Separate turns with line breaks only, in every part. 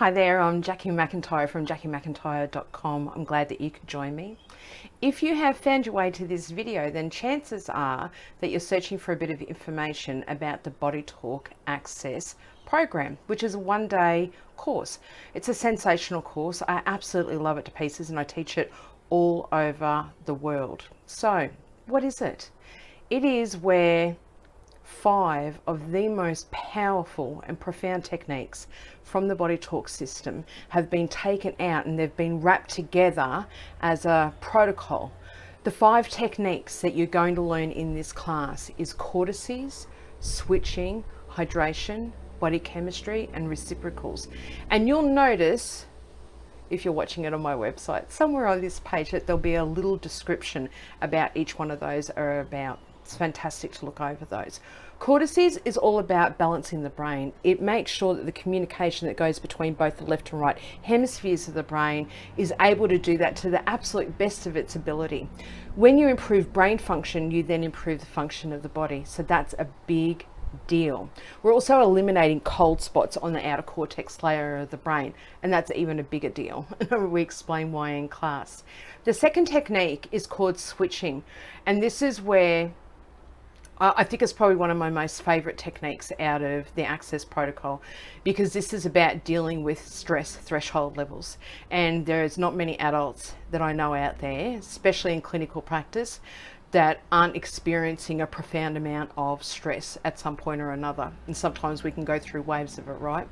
Hi there, I'm Jacquie McIntyre from JacquieMcIntyre.com. I'm glad that you could join me. If you have found your way to this video, then chances are that you're searching for a bit of information about the BodyTalk Access program, which is a one-day course. It's a sensational course. I absolutely love it to pieces and I teach it all over the world. So, what is it? It is where 5 of the most powerful and profound techniques from the BodyTalk system have been taken out and they've been wrapped together as a protocol. The 5 techniques that you're going to learn in this class is Cortices, switching, hydration, body chemistry, and reciprocals. And you'll notice, if you're watching it on my website, somewhere on this page that there'll be a little description about each one of those are about. It's fantastic to look over those. Cortices is all about balancing the brain. It makes sure that the communication that goes between both the left and right hemispheres of the brain is able to do that to the absolute best of its ability. When you improve brain function, you then improve the function of the body. So that's a big deal. We're also eliminating cold spots on the outer cortex layer of the brain, and that's even a bigger deal. We explain why in class. The second technique is called switching, and this is where I think it's probably one of my most favorite techniques out of the Access protocol, because this is about dealing with stress threshold levels. And there's not many adults that I know out there, especially in clinical practice, that aren't experiencing a profound amount of stress at some point or another. And sometimes we can go through waves of it, right?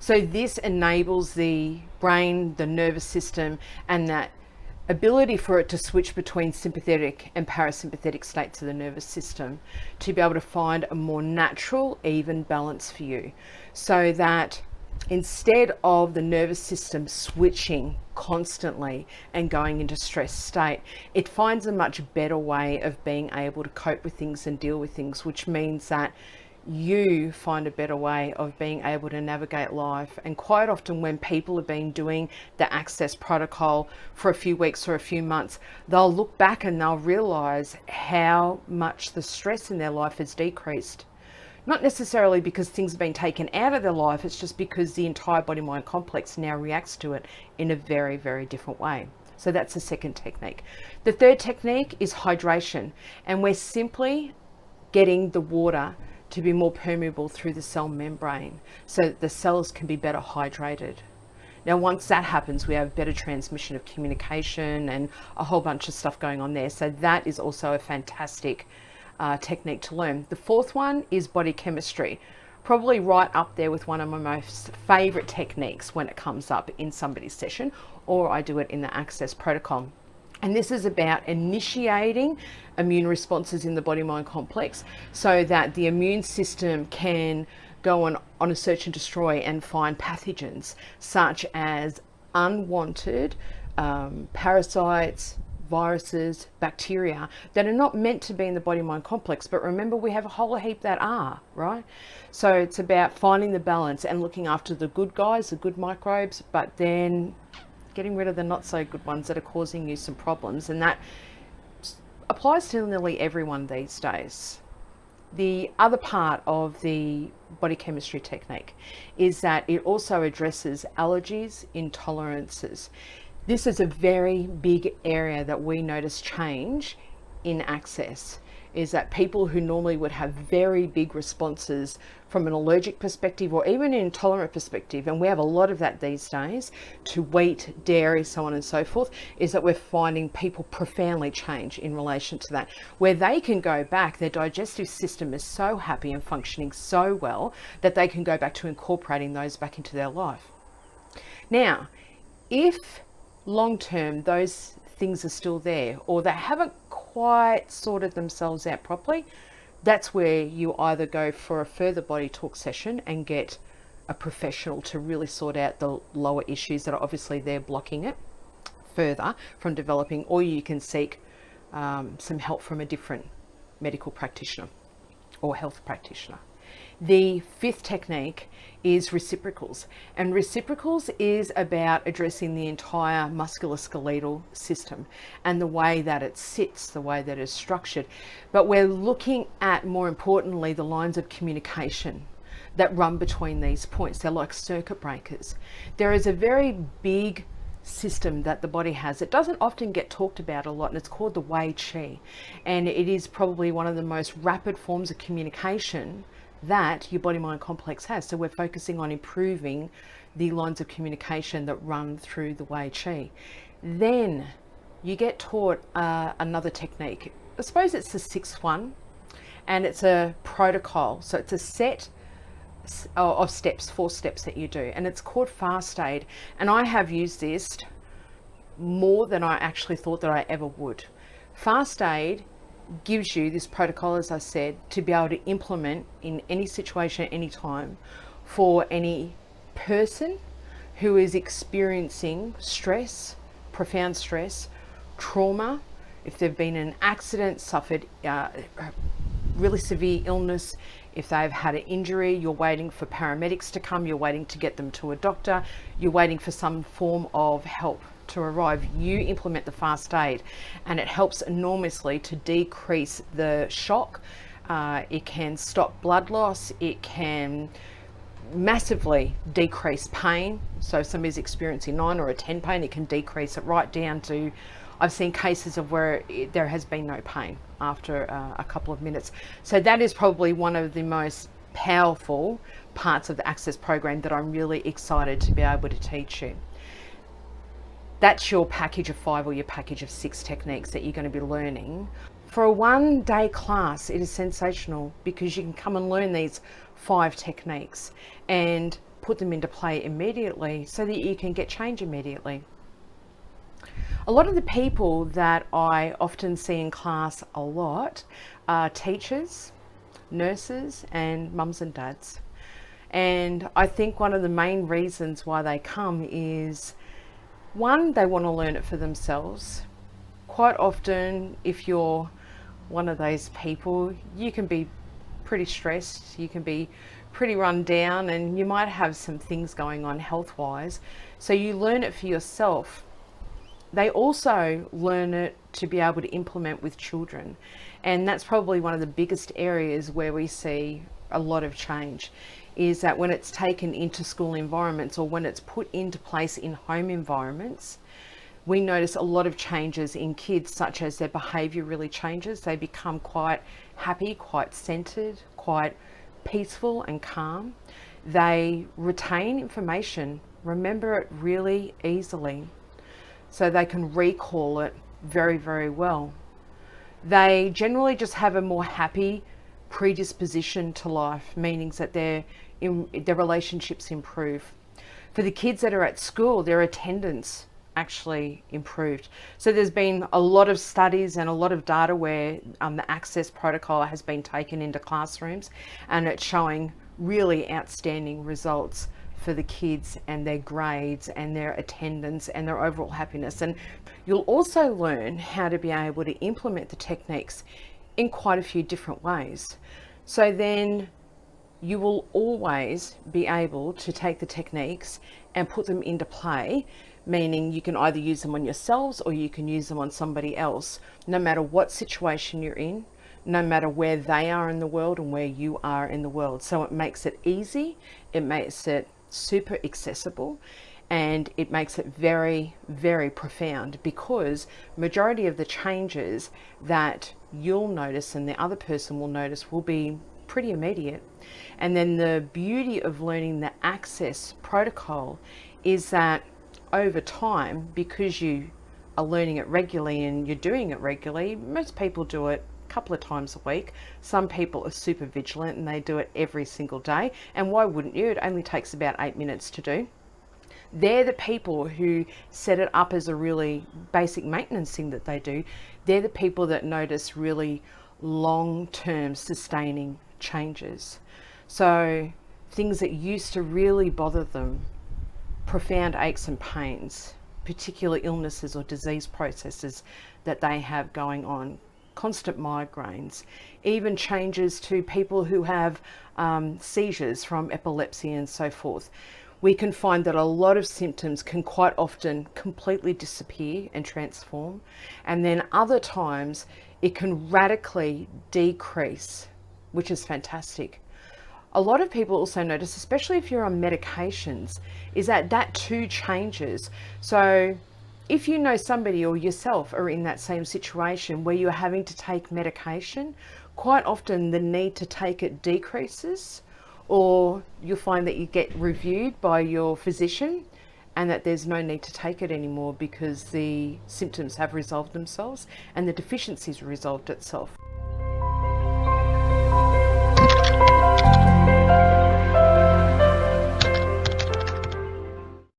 So this enables the brain, the nervous system, and that ability for it to switch between sympathetic and parasympathetic states of the nervous system to be able to find a more natural, even balance for you, so that instead of the nervous system switching constantly and going into stress state, it finds a much better way of being able to cope with things and deal with things, which means that you find a better way of being able to navigate life. And quite often when people have been doing the Access protocol for a few weeks or a few months, they'll look back and they'll realize how much the stress in their life has decreased. Not necessarily because things have been taken out of their life, it's just because the entire body-mind complex now reacts to it in a very, very different way. So that's the second technique. The third technique is hydration, and we're simply getting the water to be more permeable through the cell membrane so that the cells can be better hydrated. Now, once that happens, we have better transmission of communication and a whole bunch of stuff going on there. So that is also a fantastic technique to learn. The fourth one is body chemistry, probably right up there with one of my most favorite techniques when it comes up in somebody's session, or I do it in the Access protocol. And this is about initiating immune responses in the body-mind complex so that the immune system can go on a search and destroy and find pathogens such as unwanted parasites, viruses, bacteria that are not meant to be in the body-mind complex. But remember, we have a whole heap that are, right? So it's about finding the balance and looking after the good guys, the good microbes, but then getting rid of the not so good ones that are causing you some problems. And that applies to nearly everyone these days. The other part of the body chemistry technique is that it also addresses allergies, intolerances. This is a very big area that we notice change in Access, is that people who normally would have very big responses from an allergic perspective or even an intolerant perspective, and we have a lot of that these days, to wheat, dairy, so on and so forth, is that we're finding people profoundly change in relation to that, where they can go back, their digestive system is so happy and functioning so well that they can go back to incorporating those back into their life. Now, if long term those things are still there, or they haven't quite sorted themselves out properly, that's where you either go for a further BodyTalk session and get a professional to really sort out the lower issues that are obviously there blocking it further from developing, or you can seek some help from a different medical practitioner or health practitioner. The fifth technique is reciprocals, and reciprocals is about addressing the entire musculoskeletal system and the way that it sits, the way that it's structured. But we're looking at, more importantly, the lines of communication that run between these points. They're like circuit breakers. There is a very big system that the body has. It doesn't often get talked about a lot, and it's called the Wei Qi. And it is probably one of the most rapid forms of communication that your body-mind complex has. So we're focusing on improving the lines of communication that run through the Wei Qi. Then you get taught another technique. I suppose it's the sixth one, and it's a protocol. So it's a set of steps, 4 steps that you do, and it's called fast aid. And I have used this more than I actually thought that I ever would. Fast aid gives you this protocol, as I said, to be able to implement in any situation at any time for any person who is experiencing stress, profound stress, trauma, if they've been in an accident, suffered really severe illness, if they've had an injury, you're waiting for paramedics to come, you're waiting to get them to a doctor, you're waiting for some form of help to arrive. You implement the fast aid, and it helps enormously to decrease the shock. It can stop blood loss. It can massively decrease pain. So if somebody's experiencing 9 or a 10 pain, it can decrease it right down to, I've seen cases of where there has been no pain after a couple of minutes. So that is probably one of the most powerful parts of the Access program that I'm really excited to be able to teach you. That's your package of 5 or your package of 6 techniques that you're going to be learning. For a one-day class, it is sensational because you can come and learn these 5 techniques and put them into play immediately so that you can get change immediately. A lot of the people that I often see in class a lot are teachers, nurses, and mums and dads. And I think one of the main reasons why they come is, one, they want to learn it for themselves. Quite often, if you're one of those people, you can be pretty stressed, you can be pretty run down, and you might have some things going on health-wise. So you learn it for yourself. They also learn it to be able to implement with children. And that's probably one of the biggest areas where we see a lot of change, is that when it's taken into school environments or when it's put into place in home environments, we notice a lot of changes in kids, such as their behavior really changes. They become quite happy, quite centered, quite peaceful and calm. They retain information, remember it really easily, so they can recall it very, very well. They generally just have a more happy predisposition to life, meaning that their relationships improve. For the kids that are at school, their attendance actually improved. So there's been a lot of studies and a lot of data where the Access protocol has been taken into classrooms, and it's showing really outstanding results for the kids and their grades and their attendance and their overall happiness. And you'll also learn how to be able to implement the techniques in quite a few different ways. So then you will always be able to take the techniques and put them into play, meaning you can either use them on yourselves or you can use them on somebody else, no matter what situation you're in, no matter where they are in the world and where you are in the world. So it makes it easy, it makes it super accessible, and it makes it very, very profound, because majority of the changes that you'll notice and the other person will notice will be pretty immediate. And then the beauty of learning the Access protocol is that over time, because you are learning it regularly and you're doing it regularly, most people do it a couple of times a week. Some people are super vigilant and they do it every single day. And why wouldn't you? It only takes about 8 minutes to do. They're the people who set it up as a really basic maintenance thing that they do. They're the people that notice really long-term sustaining changes. So things that used to really bother them, profound aches and pains, particular illnesses or disease processes that they have going on, constant migraines, even changes to people who have seizures from epilepsy and so forth. We can find that a lot of symptoms can quite often completely disappear and transform, and then other times it can radically decrease, which is fantastic. A lot of people also notice, especially if you're on medications, is that that too changes. So if you know somebody or yourself are in that same situation where you're having to take medication, quite often the need to take it decreases, or you'll find that you get reviewed by your physician and that there's no need to take it anymore because the symptoms have resolved themselves and the deficiency's resolved itself.